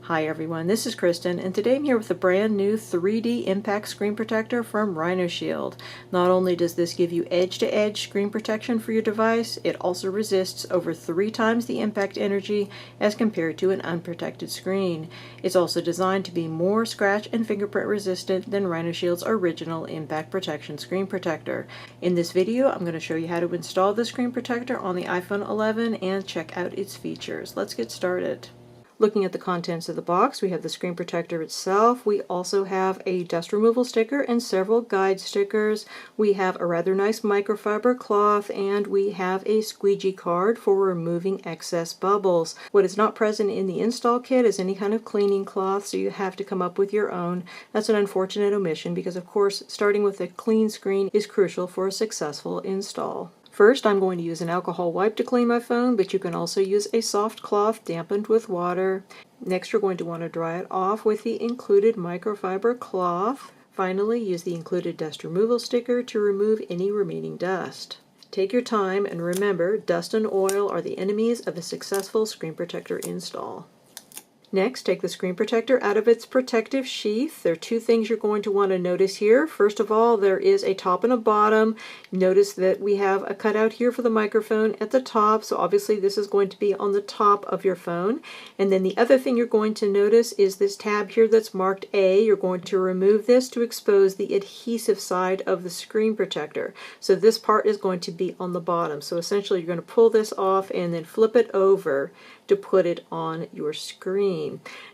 Hi everyone, this is Kristen, and today I'm here with a brand new 3D impact screen protector from RhinoShield. Not only does this give you edge-to-edge screen protection for your device, it also resists over 3 times the impact energy as compared to an unprotected screen. It's also designed to be more scratch and fingerprint resistant than RhinoShield's original impact protection screen protector. In this video, I'm going to show you how to install the screen protector on the iPhone 11 and check out its features. Let's get started. Looking at the contents of the box, we have the screen protector itself. We also have a dust removal sticker and several guide stickers. We have a rather nice microfiber cloth, and we have a squeegee card for removing excess bubbles. What is not present in the install kit is any kind of cleaning cloth, so you have to come up with your own. That's an unfortunate omission because, of course, starting with a clean screen is crucial for a successful install. First, I'm going to use an alcohol wipe to clean my phone, but you can also use a soft cloth dampened with water. Next, you're going to want to dry it off with the included microfiber cloth. Finally, use the included dust removal sticker to remove any remaining dust. Take your time, and remember, dust and oil are the enemies of a successful screen protector install. Next, take the screen protector out of its protective sheath. There are 2 things you're going to want to notice here. First of all, there is a top and a bottom. Notice that we have a cutout here for the microphone at the top, so obviously this is going to be on the top of your phone. And then the other thing you're going to notice is this tab here that's marked A. You're going to remove this to expose the adhesive side of the screen protector. So this part is going to be on the bottom. So essentially you're going to pull this off and then flip it over to put it on your screen.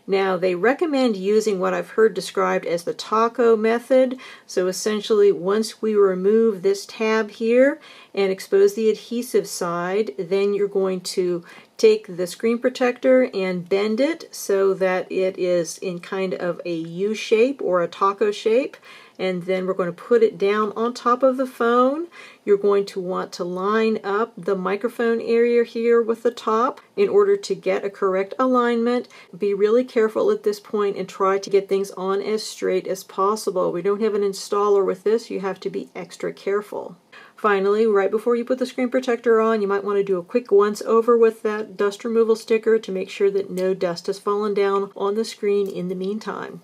Now, they recommend using what I've heard described as the taco method. So essentially, once we remove this tab here and expose the adhesive side, then you're going to take the screen protector and bend it so that it is in kind of a U shape or a taco shape. And then we're going to put it down on top of the phone. You're going to want to line up the microphone area here with the top in order to get a correct alignment. Be really careful at this point and try to get things on as straight as possible. We don't have an installer with this. You have to be extra careful. Finally, right before you put the screen protector on, you might want to do a quick once over with that dust removal sticker to make sure that no dust has fallen down on the screen in the meantime.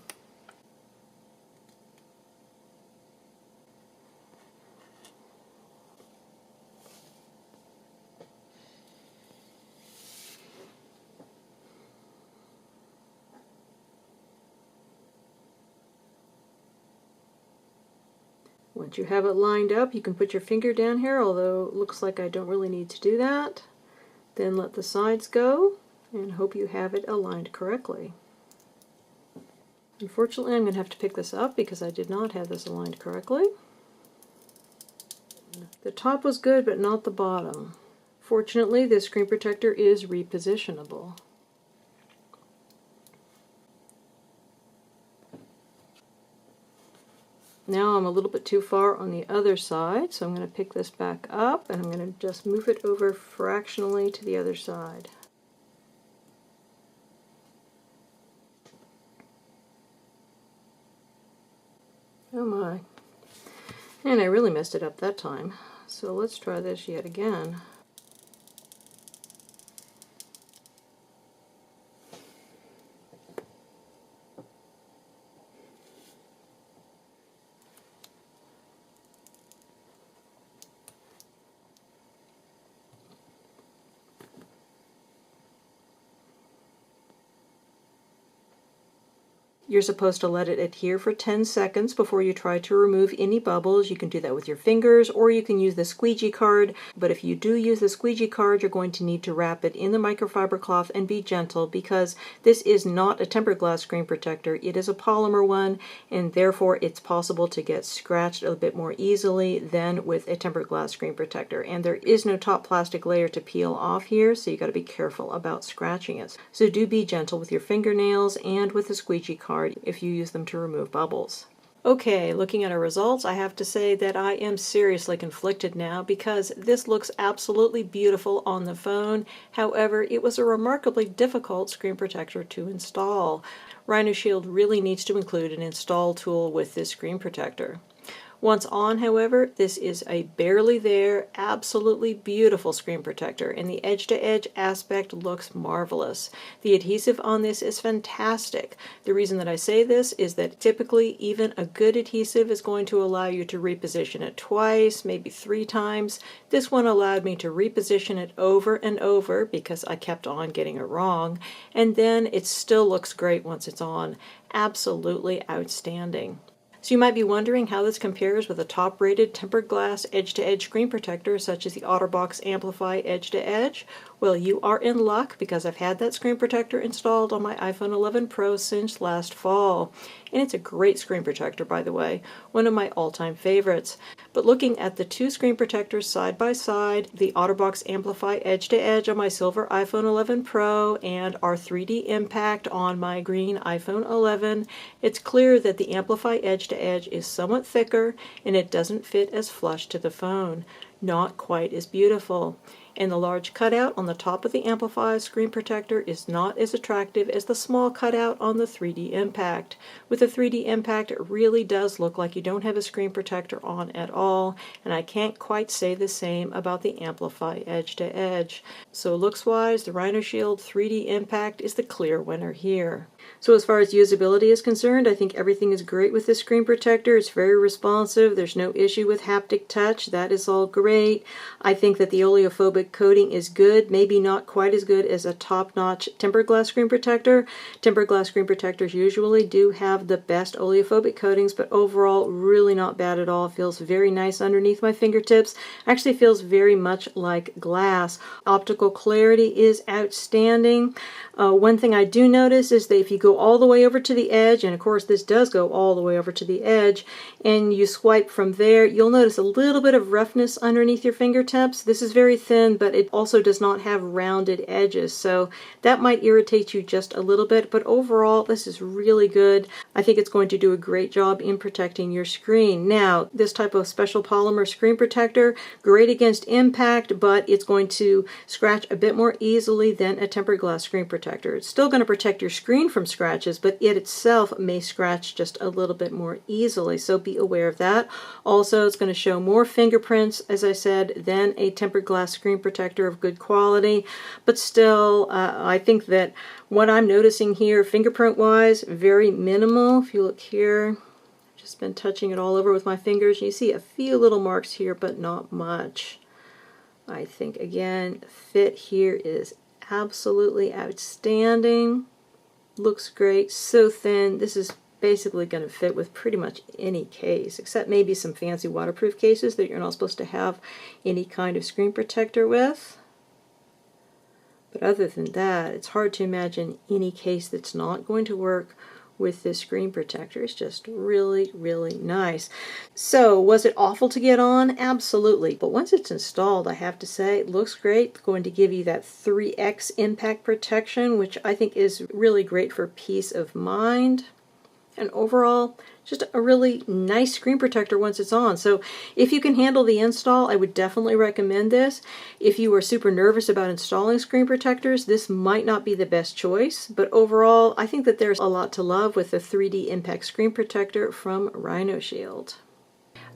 Once you have it lined up, you can put your finger down here, although it looks like I don't really need to do that. Then let the sides go and hope you have it aligned correctly. Unfortunately, I'm going to have to pick this up because I did not have this aligned correctly. The top was good, but not the bottom. Fortunately, this screen protector is repositionable. Now I'm a little bit too far on the other side, so I'm going to pick this back up and I'm going to just move it over fractionally to the other side. Oh my. And I really messed it up that time. So let's try this yet again. You're supposed to let it adhere for 10 seconds before you try to remove any bubbles. You can do that with your fingers, or you can use the squeegee card. But if you do use the squeegee card, you're going to need to wrap it in the microfiber cloth and be gentle, because this is not a tempered glass screen protector. It is a polymer one, and therefore it's possible to get scratched a bit more easily than with a tempered glass screen protector. And there is no top plastic layer to peel off here, so you got to be careful about scratching it. So do be gentle with your fingernails and with the squeegee card if you use them to remove bubbles. Okay, looking at our results, I have to say that I am seriously conflicted now because this looks absolutely beautiful on the phone. However, it was a remarkably difficult screen protector to install. RhinoShield really needs to include an install tool with this screen protector. Once on, however, this is a barely there, absolutely beautiful screen protector, and the edge-to-edge aspect looks marvelous. The adhesive on this is fantastic. The reason that I say this is that typically even a good adhesive is going to allow you to reposition it twice, maybe 3 times. This one allowed me to reposition it over and over because I kept on getting it wrong, and then it still looks great once it's on. Absolutely outstanding. So you might be wondering how this compares with a top-rated tempered glass edge-to-edge screen protector such as the OtterBox Amplify Edge-to-Edge. Well, you are in luck because I've had that screen protector installed on my iPhone 11 Pro since last fall. And it's a great screen protector, by the way, one of my all-time favorites. But looking at the 2 screen protectors side by side, the OtterBox Amplify Edge-to-Edge on my silver iPhone 11 Pro and our 3D Impact on my green iPhone 11, it's clear that the Amplify Edge-to-Edge is somewhat thicker and it doesn't fit as flush to the phone. Not quite as beautiful. And the large cutout on the top of the Amplify screen protector is not as attractive as the small cutout on the 3D Impact. With the 3D Impact, it really does look like you don't have a screen protector on at all, and I can't quite say the same about the Amplify Edge-to-Edge. So looks-wise, the RhinoShield 3D Impact is the clear winner here. So as far as usability is concerned, I think everything is great with this screen protector. It's very responsive. There's no issue with haptic touch. That is all great. I think that the oleophobic coating is good, maybe not quite as good as a top-notch tempered glass screen protector. Tempered glass screen protectors usually do have the best oleophobic coatings, but overall really not bad at all. Feels very nice underneath my fingertips. Actually feels very much like glass. Optical clarity is outstanding. One thing I do notice is that if you go all the way over to the edge, and of course this does go all the way over to the edge, and you swipe from there, you'll notice a little bit of roughness underneath your fingertips. This is very thin, but it also does not have rounded edges, so that might irritate you just a little bit, but overall this is really good. I think it's going to do a great job in protecting your screen. Now, this type of special polymer screen protector, great against impact, but it's going to scratch a bit more easily than a tempered glass screen protector. It's still going to protect your screen from scratches, but it itself may scratch just a little bit more easily, so be aware of that. Also, it's going to show more fingerprints, as I said, than a tempered glass screen protector of good quality, but still, I think that what I'm noticing here, fingerprint-wise, very minimal. If you look here, I've just been touching it all over with my fingers. You see a few little marks here, but not much. I think, again, fit here is absolutely outstanding. Looks great, so thin. This is basically going to fit with pretty much any case, except maybe some fancy waterproof cases that you're not supposed to have any kind of screen protector with. But other than that, it's hard to imagine any case that's not going to work with this screen protector. It's just really, really nice. So, was it awful to get on? Absolutely. But once it's installed, I have to say, it looks great. It's going to give you that 3x impact protection, which I think is really great for peace of mind. And overall, just a really nice screen protector once it's on. So if you can handle the install, I would definitely recommend this. If you are super nervous about installing screen protectors, this might not be the best choice. But overall, I think that there's a lot to love with the 3D Impact screen protector from RhinoShield.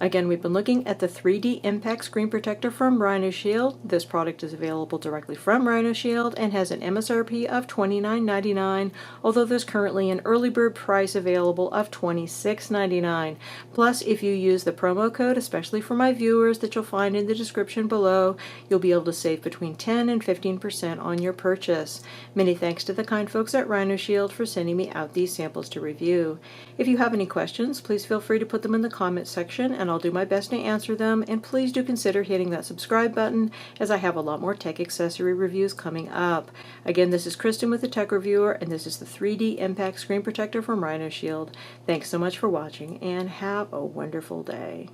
Again, we've been looking at the 3D Impact screen protector from RhinoShield. This product is available directly from RhinoShield and has an MSRP of $29.99, although there's currently an early bird price available of $26.99. Plus, if you use the promo code, especially for my viewers that you'll find in the description below, you'll be able to save between 10 and 15% on your purchase. Many thanks to the kind folks at RhinoShield for sending me out these samples to review. If you have any questions, please feel free to put them in the comments section, and I'll do my best to answer them, and please do consider hitting that subscribe button, as I have a lot more tech accessory reviews coming up. Again, this is Kristen with the Tech Reviewer, and this is the 3D Impact screen protector from RhinoShield. Thanks so much for watching, and have a wonderful day.